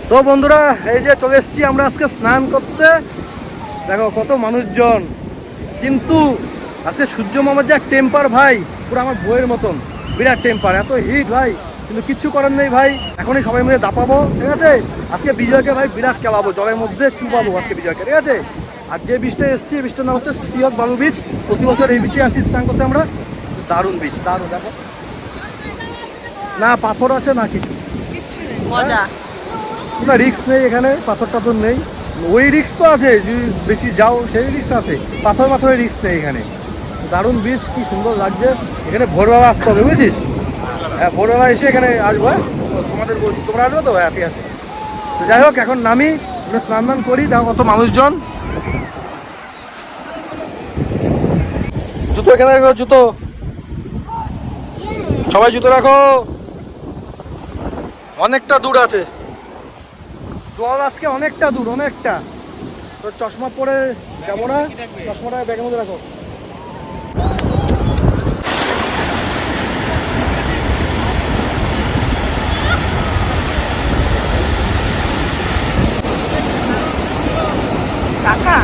তো বন্ধুরা, এই যে চলে এসেছি আমরা আজকে স্নান করতে। দেখো কত মানুষজন, কিন্তু আজকে সূর্য মামার যা টেম্পার ভাই, পুরো আমার বইয়ের মতন বিরাট টেম্পার, এত হিট ভাই, কিন্তু কিচ্ছু করার নেই ভাই। এখনই সবাই মিলে দাপাবো, ঠিক আছে? আজকে বিজয়কে ভাই বিরাট খেলাবো, জলের মধ্যে চুপাবো আজকে বিজয়কে, ঠিক আছে? আর যে বীজটা এসছি, এই বীজটার নাম হচ্ছে সিয়ত বালু বীজ। প্রতি বছর এই বীজে আসি স্নান করতে আমরা। দারুণ বীজ, দারুণ। দেখো না পাথর আছে না কিছু, মজা না রিস্ক নেই এখানে, পাথর টাথর নেই। ওই রিস্ক তো আছে, যদি বেশি যাও সেই রিস্ক আছে, পাথরের রিস্ক নেই এখানে। দারুণ বীজ, কি সুন্দর লাগছে। এখানে ভোরবেলা আসতে হবে, বুঝেছিস? হ্যাঁ, ভোরবেলা এসে এখানে আসবো। হ্যাঁ, তোমাদের বলছি, তোমরা আসবে তো? হ্যাঁ ঠিক আছে। তো যাই হোক, এখন নামি, আমরা স্নান টান করি। দেখো কত মানুষজন। জুতো এখানে রাখো, জুতো সবাই জুতো রাখো। অনেকটা দূর আছে জল, আজকে অনেকটা দূর, অনেকটা। তো চশমা পরে যাবো না, চশমাটা ব্যাগের মধ্যে রাখো। কাকা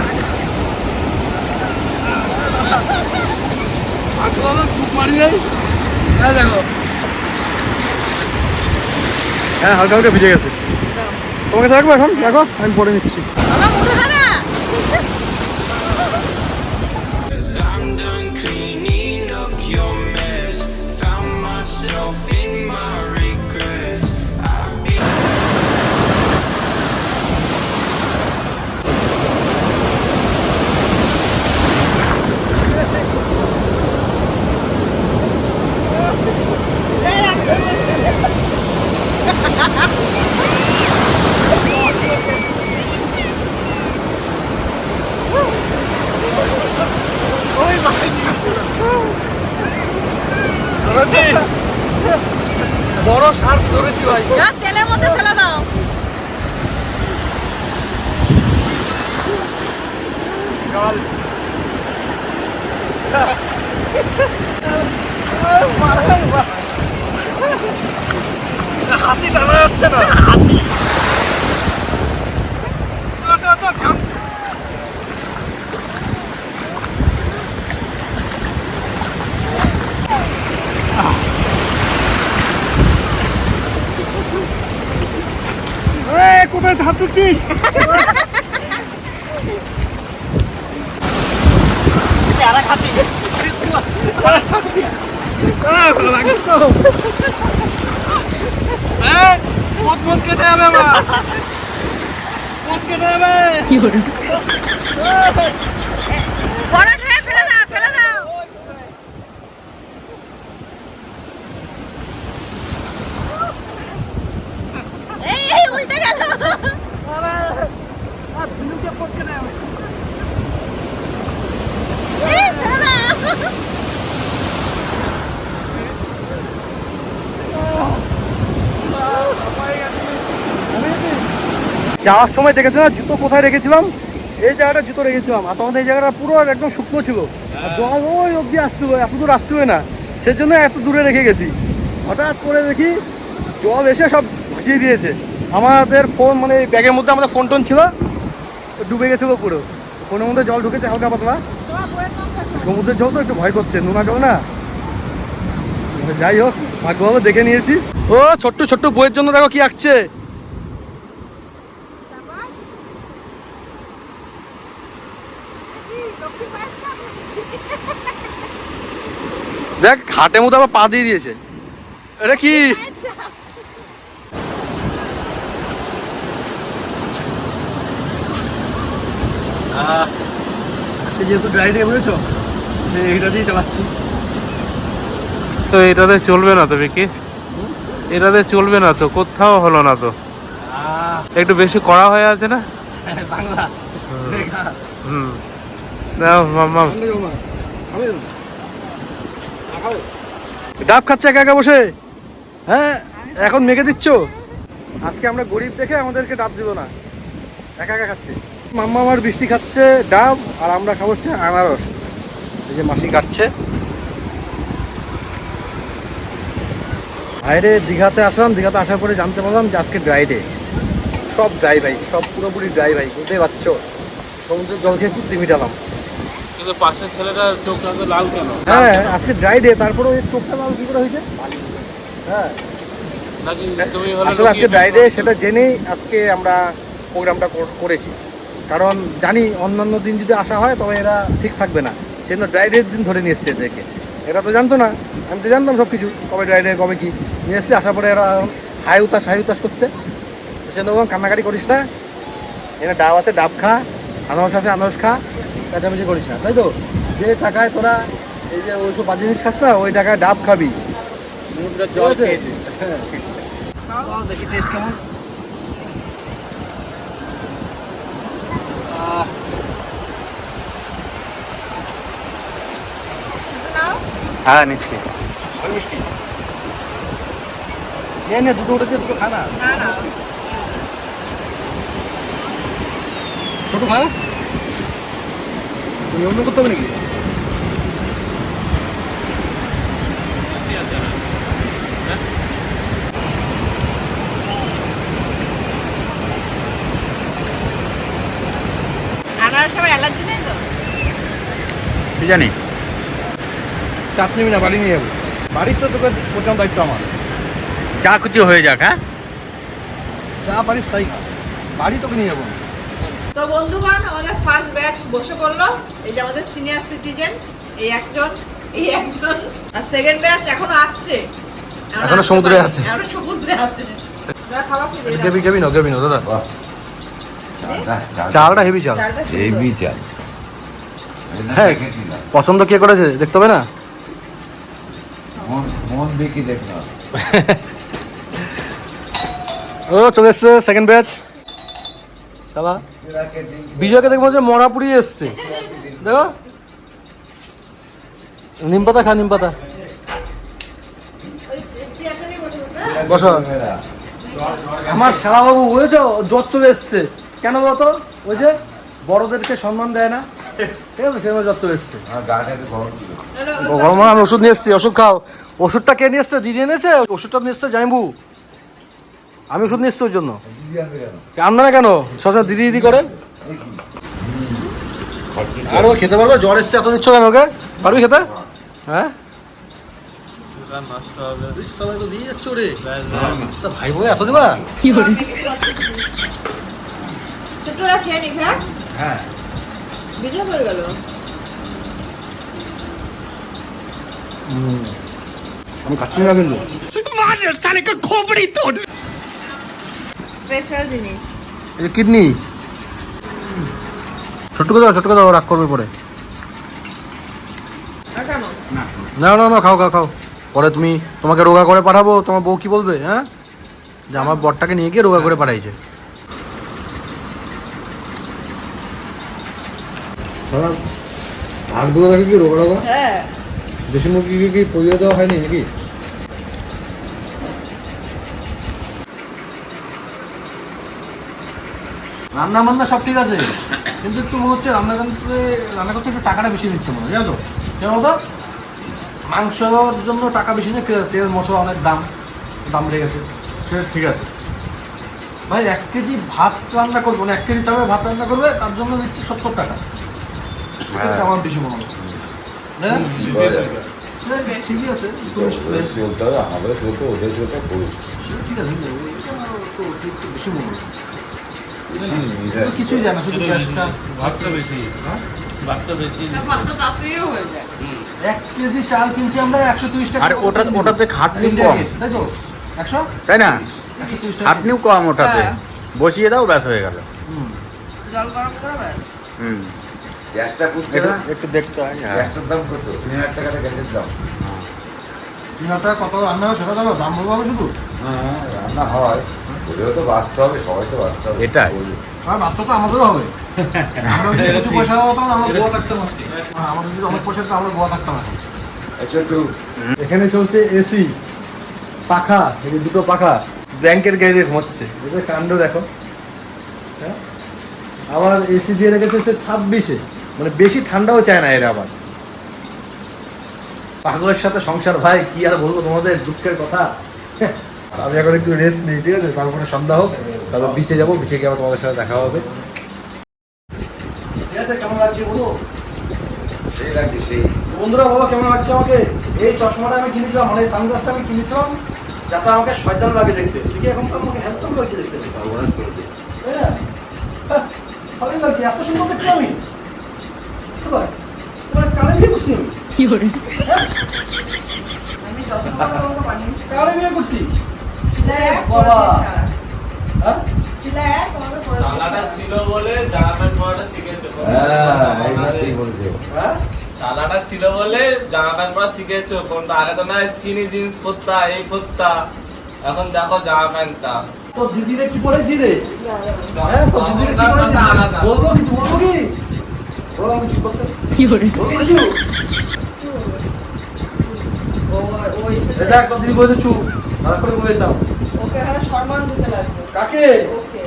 হ্যাঁ, হালকা হালকা ভিজে গেছে। তোমাকে রাখবো এখন, রাখো, আমি পরে নিচ্ছি। I'm done cleaning up your mess. Found myself in my regrets. I've been বড় শার্ক ধরেছি ভাই। তেলের মধ্যে ফেলে দাও। হাতি টানা যাচ্ছে না। কোথায় হাত দিচ্ছিস? পথ কেটে যাবে আমার, পথ কেটে যাবে। বড় ট্রে ফেলে দাও, ফেলে দাও। এই উল্টে গেল। ঝিনুকে পথ কেটে যাবে। এই ফেলে দাও। যাওয়ার সময় দেখেছো না জুতো কোথায় রেখেছিলাম? এই জায়গাটা জুতো রেখেছিলাম, আর তখন এই জায়গাটা পুরো একদম শুকনো ছিল, আর জল ওই অবধি আসছিল, এত দূর আসছিল না, সেজন্য এত দূরে রেখে গেছি। হঠাৎ করে দেখি জল এসে সব ভাসিয়ে দিয়েছে আমাদের ফোন, মানে ব্যাগের মধ্যে আমাদের ফোন টোন ছিল, ডুবে গেছিলো পুরো। ফোনের মধ্যে জল ঢুকেছে হালকা পাতলা। সমুদ্রের জল তো একটু ভয় করছে, নোনা জল না। যাই হোক, ভাগ্যভাবে দেখে নিয়েছি। ও ছোট্ট ছোট্ট বইয়ের জন্য দেখো কি আঁকছে। দেখ হাটের মধ্যে আবার পা দিয়ে দিয়েছে, এটা কি? আজকে যেহেতু ড্রাই ডে বুঝেছো, এইটা দিয়ে চালাচ্ছি। তো এটাতে চলবে না তো বিকি, এটাতে চলবে না তো, কোথাও হলো না তো, একটু বেশি কড়া হয়ে আছে না বাংলা। হুম, নাও মাম্মা। ডাব খাচ্ছে একা একা বসে। হ্যাঁ, এখন মেখে দিচ্ছ। আজকে আমরা গরিব দেখে আমাদেরকে ডাব দিব না। একা একা খাচ্ছে। মাম্মা আমার বৃষ্টি খাচ্ছে ডাব, আর আমরা খাবো হচ্ছে আনারস। এই যে মাসি কাটছে। বাইরে দীঘাতে আসলাম, দীঘাতে আসার পরে জানতে পারলাম যে আজকে ড্রাই ডে। সব ড্রাই ভাই, সব পুরোপুরি ড্রাই ভাই, বুঝতেই পারছো। সমুদ্রের জল খেয়ে কুত্তি মিটালাম। কিন্তু পাশের ছেলেটা চোখটা তো লাল কেন? হ্যাঁ আজকে ড্রাই ডে, তারপরে ওই চোখটা লাল কী করে হয়েছে? হ্যাঁ নাকি তুমি হলে আসলে আজকে ড্রাই ডে সেটা জেনেই আজকে আমরা প্রোগ্রামটা করেছি। কারণ জানি অন্যান্য দিন যদি আসা হয় তবে এরা ঠিক থাকবে না, সেজন্য ড্রাই ডের দিন ধরে নিয়ে এসছে এদেরকে। এরা তো জানতো না, আমি তো জানতাম সব কিছু, কবে ড্রাই ডে কবে কী নিয়ে এসছে। আসার পরে এরা হাই উতাস করছে। সেজন্য বললাম কান্নাকাটি করিস না, এখানে ডাব আছে ডাব খা, আনারস আছে আনারস খা, কাচামেচি করিস না, তাই তো? যে টাকায় তোরা এই যে ওইসব বাজে জিনিস খাস না, ওই টাকায় ডাব খাবি। সমুদ্রের জল খেয়েছি। দেখি টেস্ট কেমন। হ্যাঁ নিচ্ছি। মিষ্টি নিয়ে দুটো উঠেছে, দুটো খা না। ছোট খা, তুমি অন্য করতে হবে নাকি? আনারস আমার অ্যালার্জি নেই তো? কি জানি চাপ নিবি না, বাড়ি নিয়ে যাবো। বাড়ির তো তোকে পৌঁছানোর দায়িত্ব আমার। যা কিছু হয়ে যাক। হ্যাঁ যা পারিস তাই খা, বাড়ি তোকে নিয়ে যাবো। তো বন্ধুগণ, আমাদের ফার্স্ট ব্যাচ বসে পড়লো। এই যে আমাদের সিনিয়র সিটিজেন, এই একজন আর সেকেন্ড ব্যাচ এখনো আসছে। এখনো সমুদ্রে আছে। এখনো সমুদ্রে আছে। যা খাওয়া খেয়ে দিয়ে দাও। গেবি না দাদা। চালটা হেভি চাল। চালটা সুন্দর। হেভি চাল। হ্যাঁ পছন্দ কে করেছে দেখতে হবে না? মন দেখি দেখলাম। ও চলে এসছে সেকেন্ড ব্যাচ। শালা বিজয়কে দেখবো যে মরা পুড়িয়ে এসছে। দেখো নিম পাতা খা, নিম পাতা ওই চেয়ারটা নিয়ে বসে পড়বে। বসো। আমার শালাবাবু বুঝেছো, জ্বর চলে এসছে। কেন বলতো? ওই যে বড়দেরকে সম্মান দেয় না, ঠিক আছে, সেরকম জ্বর চলে এসছে। আমার গাটা একটু গরম ছিল। গরম আমি ওষুধ নিয়ে এসছি, ওষুধ খাও। ওষুধটা কে নিয়ে এসছে? দিদি এনেছে ওষুধটা, নিয়ে এসছে জাইম্বু। আমি ওষুধ নিয়ে এসছি ওর জন্য। দিদি আনবে কেন? আনবে না কেন? সবসময় দিদি দিদি করে। আর ও খেতে পারবে? জ্বর এসছে, এত নিচ্ছ কেন ওকে? পারবি খেতে? হ্যাঁ নষ্ট হবে। সবাই তো দিয়ে যাচ্ছে ওরে। সব ভাই বই এত দিবা? ছোটরা খেয়ে নি, হ্যাঁ হ্যাঁ বিজয় হয়ে গেল। আমি কাটছি না কিন্তু। স্পেশাল জিনিস। এই কিডনি ছোট্টকে দাও, রাগ করবে পরে। আর কেন? না খাও। পরে তোমাকে রোগা করে পাঠাবো, তোমার বউ কি বলবে? হ্যাঁ, যে আমার বরটাকে নিয়ে গিয়ে রোগা করে পাঠাইছে। সারা ভাতগুলো দেখে কি রোগা হ্যাঁ দেশি মুরগিকে কি পরিয়ে দেওয়া হয়নি নাকি? রান্না বান্না সব ঠিক আছে, কিন্তু একটু মনে হচ্ছে রান্না করতে একটু টাকাটা বেশি নিচ্ছে মনে হয়, জানো তো? কেন বলতো? মাংসর জন্য টাকা বেশি নিয়ে তেল মশলা অনেক দাম লেগেছে, সেটা ঠিক আছে ভাই। 1 কেজি ভাত রান্না করবো না, 1 কেজি চাবে ভাত রান্না করবে, তার জন্য নিচ্ছে 70 টাকা। এটা আমার বেশি মনে হয়। কি করা যাবে? সেটা ঠিকই আছে, ওদের চলতে হবে, আমাদের চলতে ওদের চলতে করুক। সেটা ঠিক আছে, কিন্তু ওইটা তো একটু বেশি মনে হয়। বেশি নিরামিষ। কিছুই জানা, শুধু গ্যাসটা। ভাতটা বেশি। ভাতটা বেশি। ভাত তো তাড়াতাড়িও হয়ে যায়। 1 কেজি চাল কিনছি আমরা 130 টাকা। আর ওটাতে খাটনি ইন্ডিয়া কম, গেট, তাই তো? 100 তাই না? 130 টাকা। খাটনিও কম ওটাতে। হ্যাঁ। বসিয়ে দাও, ব্যাস হয়ে গেল। জল গরম করে ব্যাস। হুম গ্যাসটা পুড়ছে না? একটু দেখতে হয়। হ্যাঁ। গ্যাসটার দাম কত? 3000 টাকাটা গ্যাসের দাম। 3000 টাকা কত রান্না হয় সেটা দেবো, দাম বলবো আমি শুধু? হ্যাঁ রান্না হয়, ওদেরও তো বাঁচতে হবে, সবাই তো বাঁচতে হবে। এটাই। আর বাচ্চা তো আমাদেরও হবে। আমরা যদি কিছু পয়সা হতাম আমরা গোয়া থাকতাম আজকে। আমাদের যদি অনেক পয়সা থাকতো আমরা গোয়া থাকতাম এখন। আচ্ছা একটু এখানে চলছে এসি, পাখা, এই যে দুটো পাখা ব্ল্যাঙ্কের গায়ে দিয়ে ঘুমাচ্ছে। এদের কাণ্ড দেখো। হ্যাঁ আবার এসি দিয়ে রেখেছে সে 26-এ, মানে বেশি ঠান্ডাও চায় না এরা আবার। পাগলের সাথে সংসার ভাই, কি আর বলবো তোমাদের, দুঃখের কথা। আমি এখন একটু রেস্ট নিই, ঠিক আছে, তারপরে সন্ধ্যা হোক, তারপর বিচে যাবো, বিচে গিয়ে আবার তোমাদের সাথে দেখা হবে। ঠিক আছে, কেমন লাগছে বলো? সেই লাগছে সেই। বন্ধুরা বলো কেমন লাগছে আমাকে? এই চশমাটা আমি কিনেছিলাম, মানে এই সানগ্লাসটা আমি কিনেছিলাম যাতে আমাকে শয়তান লাগে দেখতে। দেখি এখন তো আমাকে হ্যান্ডসাম লাগছে দেখতে, তাই না? ভালোই লাগছে, এত সুন্দর দেখতে আমি। তোমার কালে বিয়ে করছি আমি। আমি যত বড় বড় বানিয়েছি কালে বিয়ে করছি। ছিলা এক বাবা। হ্যাঁ ছিলা এক তোমাকে করে শালাটা ছিল বলে জামা প্যান্ট পরাটা শিখেছো। এইটা ঠিক বলেছে। হ্যাঁ শালাটা ছিল বলে জামা প্যান্ট পরা শিখেছো। কোনটা আগে তো না স্কিনি জিন্স পরতা, এই পরতা, এখন দেখো জামা প্যান্টটা। তো দিদিরে কি পড়েছি রে? হ্যাঁ তো দিদিরে কি পড়েছি? আলাদা। বলবো কিছু, বলবো কি? বলো আমি চুপ করতে। কি করে? বলবো কিছু? ও এসেছে এটা একটা দিদি বলেছে চুপ, তারপরে বলে দিতাম। ওকে এখন সম্মান দিতে লাগবে কাকে? ওকে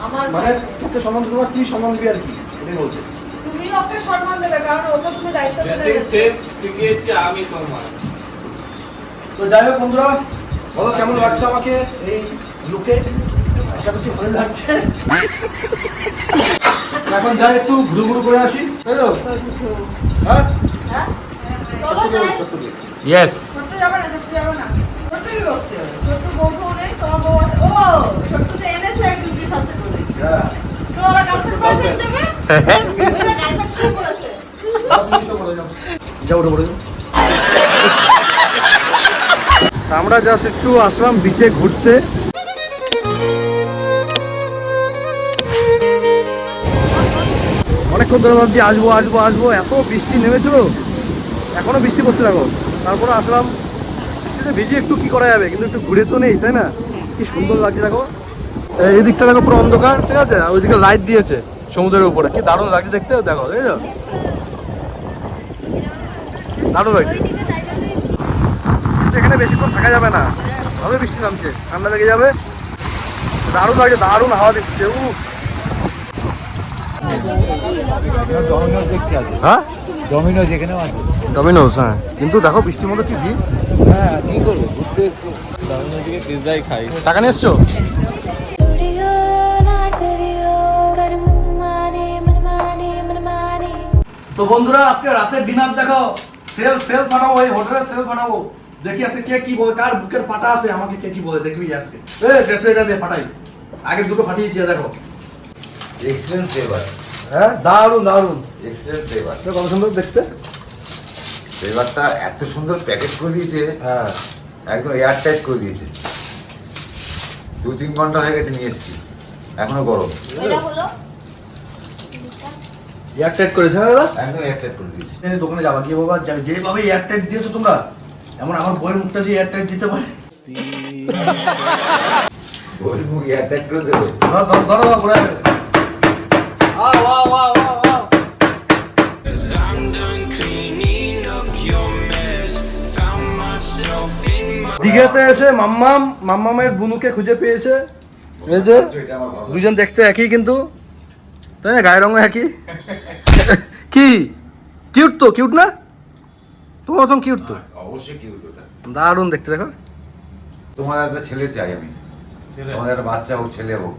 আমার মানে ভাইকে। তোকে সম্মান দেবো, কি সম্মান দিবি আর কি, এটাই বলছে। তুমি ওকে সম্মান দেবে কারণ ওকে তুমি দায়িত্ব দিতে বেসিক গেছো। সেফ শিখিয়েছি আমি তোমার। তো যাই হোক বন্ধুরা, বলো কেমন লাগছে আমাকে এই লুকে? আশা করছি ভালো লাগছে। এখন যাই একটু ঘুরু ঘুরু করে আসি, তাই তো? হ্যাঁ হ্যাঁ চলো যাই। ছোট্ট দিকে। ইয়েস। ছোট্ট যাবে না, ছোট্ট যাবে না। ছোট্ট কি করতে হবে? ছোট্ট বউ নেই, তোমার বউ আছে। ও ছোট্ট তো এনেছে এক দুটির সাথে করে। হ্যাঁ তো ওরা গার্লফ্রেন্ড বয়ফ্রেন্ড যাবে? ওরা গার্লফ্রেন্ড কি করেছে? যাও উঠে পড়ে যাও। আমরা জাস্ট একটু আসলাম বিচে ঘুরতে। অনেকক্ষণ ধরে ভাবছি আসবো আসবো আসবো, এত বৃষ্টি নেমেছিল, এখনো বৃষ্টি পড়ছে দেখো। তারপরে আসলাম, বৃষ্টিতে ভিজে একটু কি করা যাবে, কিন্তু একটু ঘুরে তো নেই, তাই না? কি সুন্দর লাগছে দেখো, এই দিকটা দেখো পুরো অন্ধকার, ঠিক আছে, আর ওইদিকে লাইট দিয়েছে সমুদ্রের উপরে, কি দারুণ লাগছে দেখতে, দেখো দেখো দারুণ লাগছে। কিন্তু এখানে বেশিক্ষণ থাকা যাবে না, হবে বৃষ্টি নামছে, ঠান্ডা লেগে যাবে। দারুণ লাগছে, দারুণ হাওয়া দিচ্ছে। হ্যাঁ ডমিনো যেখানেও আছে। ডমিনোস, হ্যাঁ, কিন্তু দেখো বৃষ্টির মধ্যে কি ভিড়। হ্যাঁ কি করবো, ঘুরতে এসছি ডমিনো থেকে পিৎজাই খাই। টাকা নিয়ে এসছো? তো বন্ধুরা আজকে রাতের ডিনার দেখো, সেল বানাবো, এই হোটেলের সেল বানাবো। দেখি আজকে কে কি বলে, কার বুকের পাটা আছে, আমাকে কে কি বলে দেখবি আজকে। এটা দিয়ে ফাটাই, আগে দুটো ফাটিয়েছি দেখো। Excellent flavour. হ্যাঁ দারুণ দারুণ, এক্সেলেন্ট ফ্লেভার। কত সুন্দর দেখতে। ফ্লেভারটা এত সুন্দর প্যাকেট করে দিয়েছে, হ্যাঁ একদম এয়ার টাইট করে দিয়েছে। 2-3 ঘন্টা হয়ে গেছে নিয়ে এসেছি, এখনো গরম। এটা হলো এয়ার টাইট করেছে না দাদা? একদম এয়ার টাইট করে দিয়েছে। এই দোকানে যাবা গিয়ে বাবা, যেভাবে এয়ার টাইট দিয়েছো তোমরা, এমন আমার বইয়ের মুখটা দিয়ে এয়ার টাইট দিতে পারে। ওই মুখ এয়ার টাইট করে দেবে। ধরো ঘুরে Cause I'm done cleaning up your mess. Found myself in my দিঘাতে এসে মাম্মামের বুনুকে খুঁজে পেয়েছে। এই যে দুজন দেখতে একই, কিন্তু তাই না, গায়ের রঙ একই। কি কিউট তো, কিউট না? তোমার মতন কিউট তো, অবশ্যই কি হতো ওটা। দারুণ দেখতে দেখো। তোমার একটা ছেলে চাই আমি, তোমাদের একটা বাচ্চা হোক, ছেলে হোক,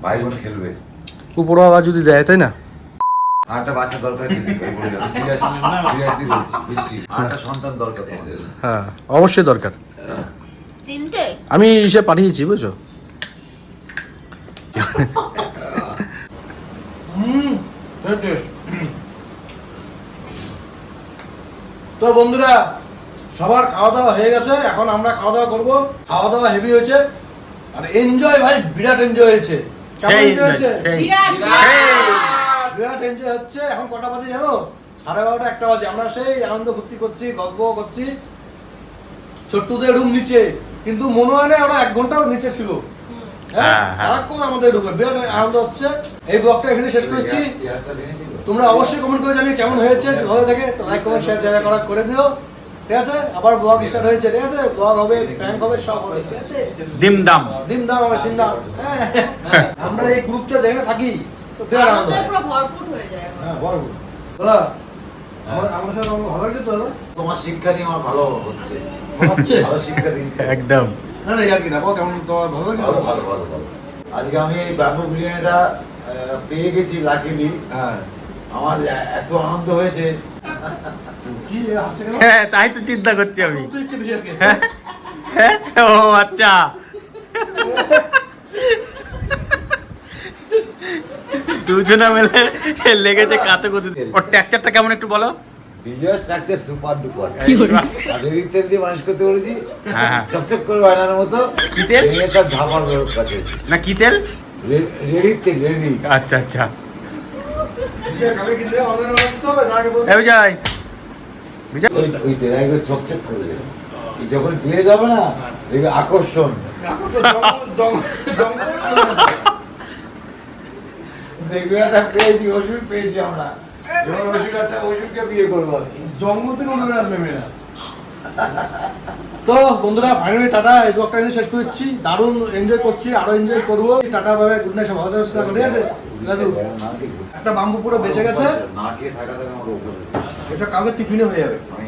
ভাই বোন খেলবে। উপরওয়ালা যদি দেয়, তাই না? আর একটা বাচ্চা দরকার নেই, সিরিয়াসলি বলছি, বুঝছি। আর একটা সন্তান দরকার তোমাদের। হ্যাঁ অবশ্যই দরকার। তিনটে। আমি হিসেবে পাঠিয়েছি, বুঝছো? তো বন্ধুরা সবার খাওয়া দাওয়া হয়ে গেছে, এখন আমরা খাওয়া দাওয়া করবো। খাওয়া দাওয়া হেভি হয়েছে, আর এনজয় ভাই বিরাট এনজয় হয়েছে। কেমন enjoy হয়েছে? বিরাট এনজয় হচ্ছে। এখন কটা বাজে জানো? 12:30 1টা বাজে। আমরা সেই আনন্দ ফুর্তি করছি, গল্প করছি। ছোট্টুদের রুম নিচে, কিন্তু মনে হয় না ওরা 1 ঘন্টাও নিচে ছিল। হ্যাঁ সারাক্ষণ আমাদের রুমে বিরাট আনন্দ হচ্ছে। এই ব্লগটা এখানে শেষ করছি। তোমরা অবশ্যই কমেন্ট করে জানিয়ে কেমন হয়েছে। ভালো থাকে তো লাইক কমেন্ট শেয়ার যারা করা করে দিও। ঠিক আছে? আবার ব্লগ স্টার্ট হয়েছে, ঠিক আছে? ব্লগ হবে, প্র্যাঙ্ক হবে, সব হবে, ঠিক আছে? দিমদাম দিনদাম হবে, দিনদাম। হ্যাঁ। আমরা এই গ্রুপটা যেখানে থাকি তো বিরাট আনন্দ আনন্দে হয়। পুরো ভরপুর হয়ে যায় এখন। হ্যাঁ, বড় দাদা, আমার সাথে আমার ভালো লাগছে তো দাদা? তোমার শিক্ষা নিয়ে আমার ভালো হচ্ছে, ভালো হচ্ছে? ভালো শিক্ষা দিচ্ছে। একদম না না, আর কি না, বল কেমন তোমার ভালো লাগছে তো? ভালো ভালো ভালো ভালো। আজকে আমি এই ব্যাম্বু বিরিয়ানিটা পেয়ে গেছি লাকিলি। হ্যাঁ। আমার এত আনন্দ হয়েছে। কি হাসছে কেন? হ্যাঁ তাই তো চিন্তা করছি আমি তো ইচ্ছে বেশি আর কি। ও আচ্ছা দুজনে মিলে লেগেছে কাতে কুতে ওর টেক্সচারটা কেমন একটু বলো ভিজুয়াল স্ট্রাকচার সুপার ডুপার। আর রেডি তেল দিয়ে মালিশ করতে বলেছি, হ্যাঁ। চকচক করে বায়নার মতো। কি তেল? ভেঙে সব ঝাপার কাছে। না কি তেল রেডি তেল, রেডি। আচ্ছা আচ্ছা কালকে কিনলে অনলাইন অর্ডার করতে হবে না আগে বলতে এ বিজয় বিজয় ওই তেল একদম চকচক করে দেবে। এই যখন গ্লেজ হবে না, দেখবে আকর্ষণ। দেখবে একটা পেয়েছি, ওষুধ পেয়েছি আমরা। এবার ওষুধ একটা ওষুধকে বিয়ে করবো আমি। জঙ্গল থেকে উঠে আসবে মেয়েরা। তো বন্ধুরা, ফাইনালি টাটা, এই ব্লগটা এখানে শেষ করছি। দারুণ এনজয় করছি, আরো এনজয় করবো। টাটা ভাবে, গুড নাইট, সব ভালো থাকো, ঠিক আছে? দাদু, না খেয়ে একটা বাম্বু পুরো বেঁচে গেছে, না খেয়ে থাকা আমার উপরে। এটা কালকে টিফিনে হয়ে যাবে। আমি